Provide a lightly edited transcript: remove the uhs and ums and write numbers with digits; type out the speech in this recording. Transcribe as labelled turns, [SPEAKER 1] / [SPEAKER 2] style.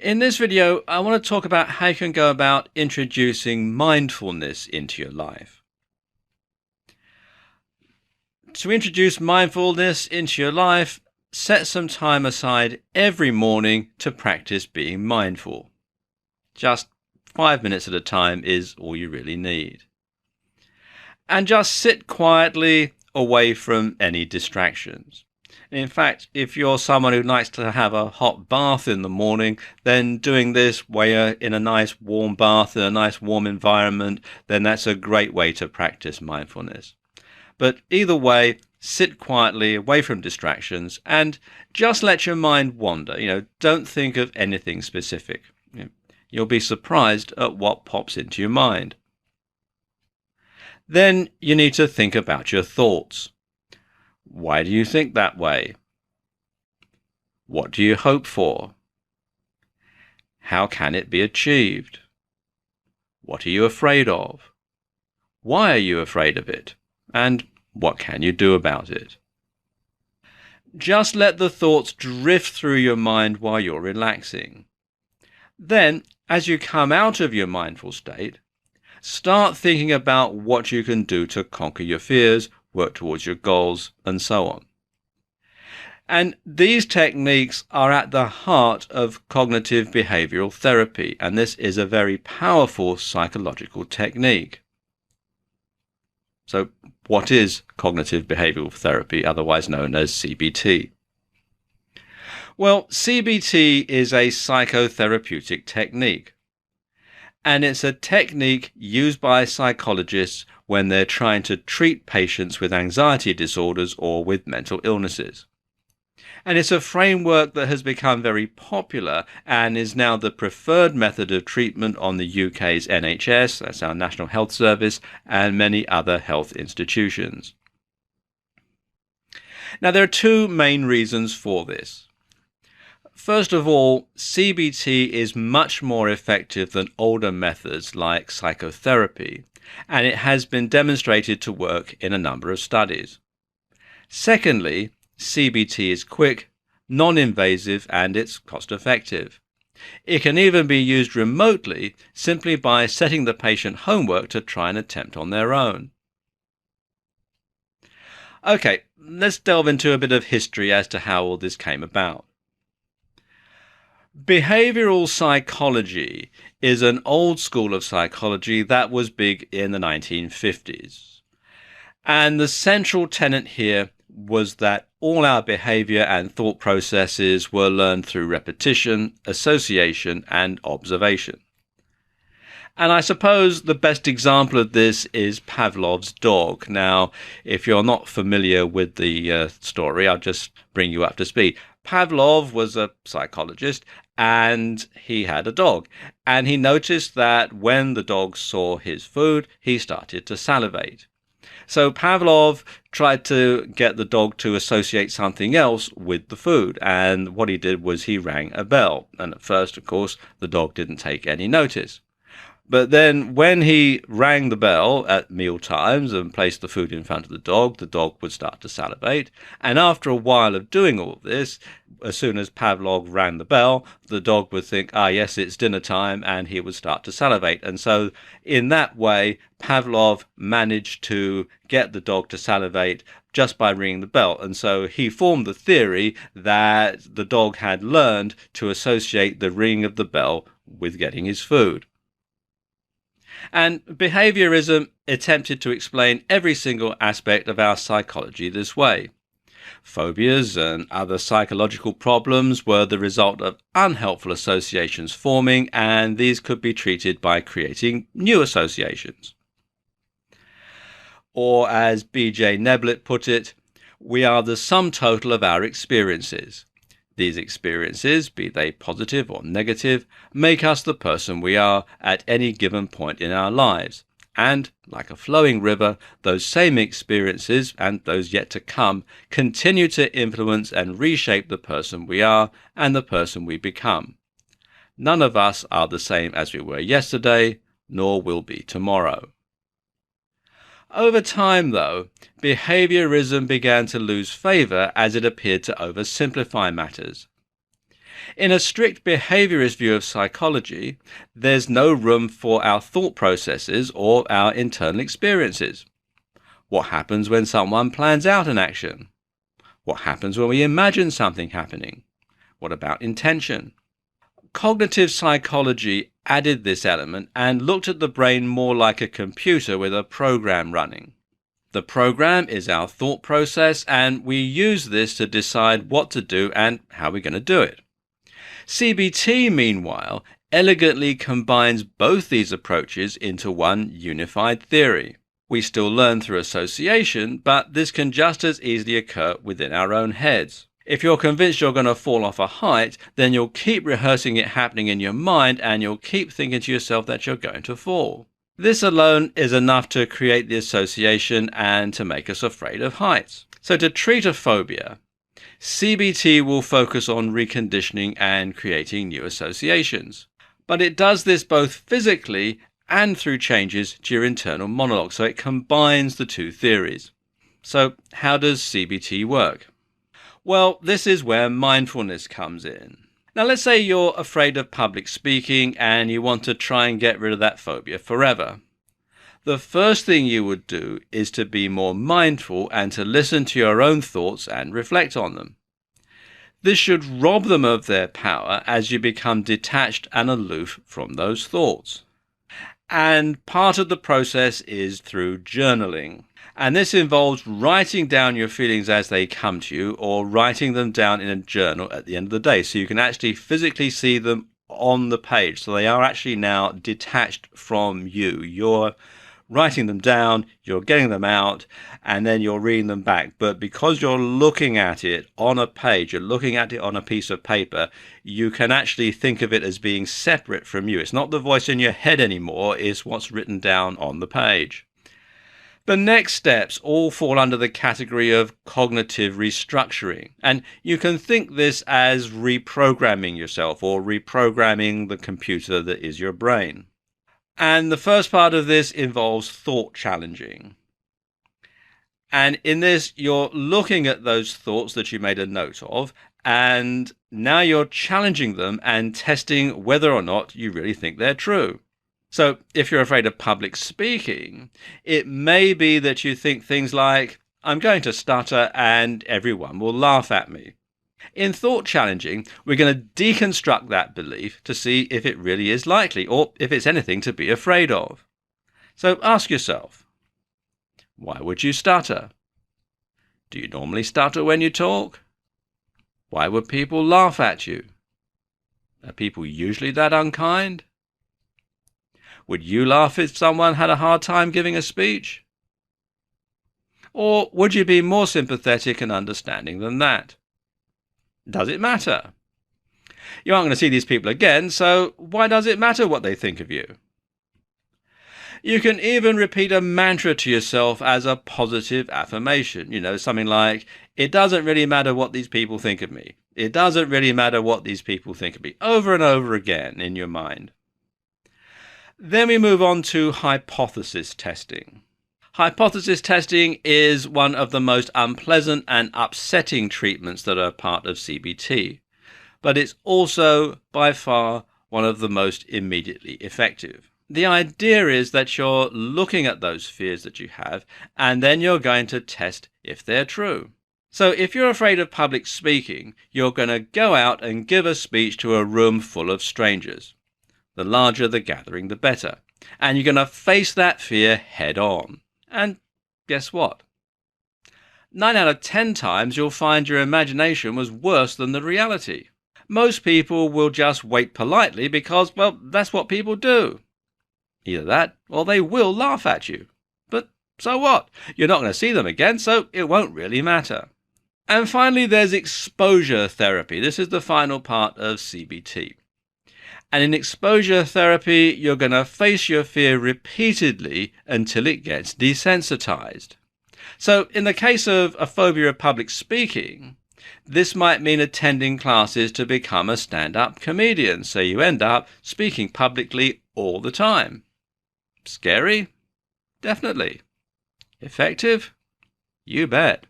[SPEAKER 1] In this video, I want to talk about how you can go about introducing mindfulness into your life. To introduce mindfulness into your life, set some time aside every morning to practice being mindful. Just 5 minutes at a time is all you really need. And just sit quietly away from any distractions. In fact, if you're someone who likes to have a hot bath in the morning, then doing this where you're in a nice warm bath in a nice warm environment, then that's a great way to practice mindfulness. But either way, sit quietly away from distractions and just let your mind wander. Don't think of anything specific. You'll be surprised at what pops into your mind. Then you need to think about your thoughts. Why do you think that way? What do you hope for? How can it be achieved? What are you afraid of? Why are you afraid of it? And what can you do about it? Just let the thoughts drift through your mind while you're relaxing. Then, as you come out of your mindful state, start thinking about what you can do to conquer your fears, work towards your goals, and so on. And these techniques are at the heart of cognitive behavioral therapy, and this is a very powerful psychological technique. So, what is cognitive behavioral therapy, otherwise known as CBT? Well, CBT is a psychotherapeutic technique, and it's a technique used by psychologists when they're trying to treat patients with anxiety disorders or with mental illnesses. And it's a framework that has become very popular and is now the preferred method of treatment on the UK's NHS, that's our National Health Service, and many other health institutions. Now, there are two main reasons for this. First of all, CBT is much more effective than older methods like psychotherapy, and it has been demonstrated to work in a number of studies. Secondly, CBT is quick, non-invasive, and it's cost-effective. It can even be used remotely simply by setting the patient homework to try and attempt on their own. Okay, let's delve into a bit of history as to how all this came about. Behavioral psychology is an old school of psychology that was big in the 1950s. And the central tenet here was that all our behavior and thought processes were learned through repetition, association, and observation. And I suppose the best example of this is Pavlov's dog. Now, if you're not familiar with the story, I'll just bring you up to speed. Pavlov was a psychologist and he had a dog. And he noticed that when the dog saw his food, he started to salivate. So Pavlov tried to get the dog to associate something else with the food. And what he did was he rang a bell. And at first, of course, the dog didn't take any notice. But then when he rang the bell at meal times and placed the food in front of the dog would start to salivate. And after a while of doing all this, as soon as Pavlov rang the bell, the dog would think, yes, it's dinner time, and he would start to salivate. And so in that way, Pavlov managed to get the dog to salivate just by ringing the bell. And so he formed the theory that the dog had learned to associate the ringing of the bell with getting his food. And behaviorism attempted to explain every single aspect of our psychology this way. Phobias and other psychological problems were the result of unhelpful associations forming, and these could be treated by creating new associations. Or as B.J. Neblett put it, we are the sum total of our experiences. These experiences, be they positive or negative, make us the person we are at any given point in our lives. And, like a flowing river, those same experiences, and those yet to come, continue to influence and reshape the person we are and the person we become. None of us are the same as we were yesterday, nor will be tomorrow. Over time, though, behaviorism began to lose favor as it appeared to oversimplify matters. In a strict behaviorist view of psychology, there's no room for our thought processes or our internal experiences. What happens when someone plans out an action? What happens when we imagine something happening? What about intention? Cognitive psychology added this element and looked at the brain more like a computer with a program running. The program is our thought process, and we use this to decide what to do and how we're going to do it. CBT, meanwhile, elegantly combines both these approaches into one unified theory. We still learn through association, but this can just as easily occur within our own heads. If you're convinced you're going to fall off a height, then you'll keep rehearsing it happening in your mind, and you'll keep thinking to yourself that you're going to fall. This alone is enough to create the association and to make us afraid of heights. So to treat a phobia, CBT will focus on reconditioning and creating new associations. But it does this both physically and through changes to your internal monologue, so it combines the two theories. So how does CBT work? Well, this is where mindfulness comes in. Now let's say you're afraid of public speaking and you want to try and get rid of that phobia forever. The first thing you would do is to be more mindful and to listen to your own thoughts and reflect on them. This should rob them of their power as you become detached and aloof from those thoughts. And part of the process is through journaling. And this involves writing down your feelings as they come to you, or writing them down in a journal at the end of the day, so you can actually physically see them on the page. So they are actually now detached from you. You're writing them down, you're getting them out, and then you're reading them back. But because you're looking at it on a page, you're looking at it on a piece of paper, you can actually think of it as being separate from you. It's not the voice in your head anymore, it's what's written down on the page. The next steps all fall under the category of cognitive restructuring, and you can think this as reprogramming yourself or reprogramming the computer that is your brain. And the first part of this involves thought challenging. And in this, you're looking at those thoughts that you made a note of, and now you're challenging them and testing whether or not you really think they're true. So if you're afraid of public speaking, it may be that you think things like, I'm going to stutter and everyone will laugh at me. In thought challenging, we're going to deconstruct that belief to see if it really is likely or if it's anything to be afraid of. So ask yourself, why would you stutter? Do you normally stutter when you talk? Why would people laugh at you? Are people usually that unkind? Would you laugh if someone had a hard time giving a speech? Or would you be more sympathetic and understanding than that? Does it matter? You aren't going to see these people again, so why does it matter what they think of you? You can even repeat a mantra to yourself as a positive affirmation. Something like, it doesn't really matter what these people think of me. It doesn't really matter what these people think of me. Over and over again in your mind. Then we move on to hypothesis testing. Hypothesis testing is one of the most unpleasant and upsetting treatments that are part of CBT, but it's also by far one of the most immediately effective. The idea is that you're looking at those fears that you have, and then you're going to test if they're true. So if you're afraid of public speaking, you're going to go out and give a speech to a room full of strangers. The larger the gathering, the better. And you're going to face that fear head on. And guess what? 9 out of 10 times you'll find your imagination was worse than the reality. Most people will just wait politely because, well, that's what people do. Either that or they will laugh at you. But so what? You're not going to see them again, so it won't really matter. And finally, there's exposure therapy. This is the final part of CBT. And in exposure therapy, you're going to face your fear repeatedly until it gets desensitized. So in the case of a phobia of public speaking, this might mean attending classes to become a stand-up comedian. So you end up speaking publicly all the time. Scary? Definitely. Effective? You bet.